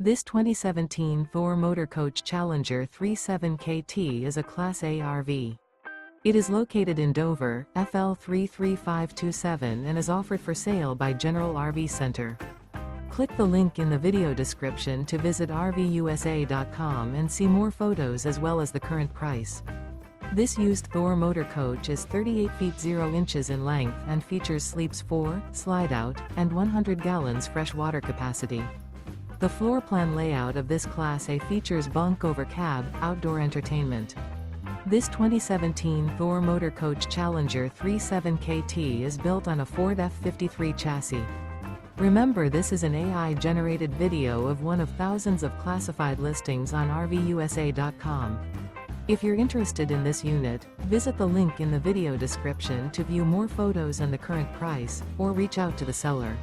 This 2017 Thor Motor Coach Challenger 37KT is a Class A RV. It is located in Dover, FL 33527 and is offered for sale by General RV Center. Click the link in the video description to visit RVUSA.com and see more photos as well as the current price. This used Thor Motor Coach is 38 feet 0 inches in length and features sleeps 4, slide-out, and 100 gallons fresh water capacity. The floor plan layout of this Class A features Bunk Over Cab, outdoor entertainment. This 2017 Thor Motor Coach Challenger 37KT is built on a Ford F53 chassis. Remember, this is an AI-generated video of one of thousands of classified listings on RVUSA.com. If you're interested in this unit, visit the link in the video description to view more photos and the current price, or reach out to the seller.